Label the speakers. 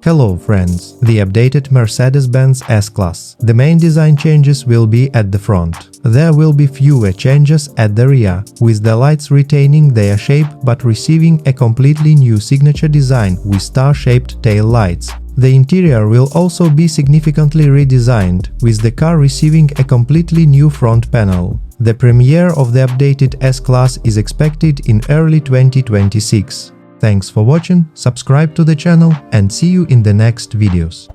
Speaker 1: Hello friends, the updated Mercedes-Benz S-Class. The main design changes will be at the front. There will be fewer changes at the rear, with the lights retaining their shape but receiving a completely new signature design with star-shaped tail lights. The interior will also be significantly redesigned, with the car receiving a completely new front panel. The premiere of the updated S-Class is expected in early 2026. Thanks for watching, subscribe to the channel and see you in the next videos.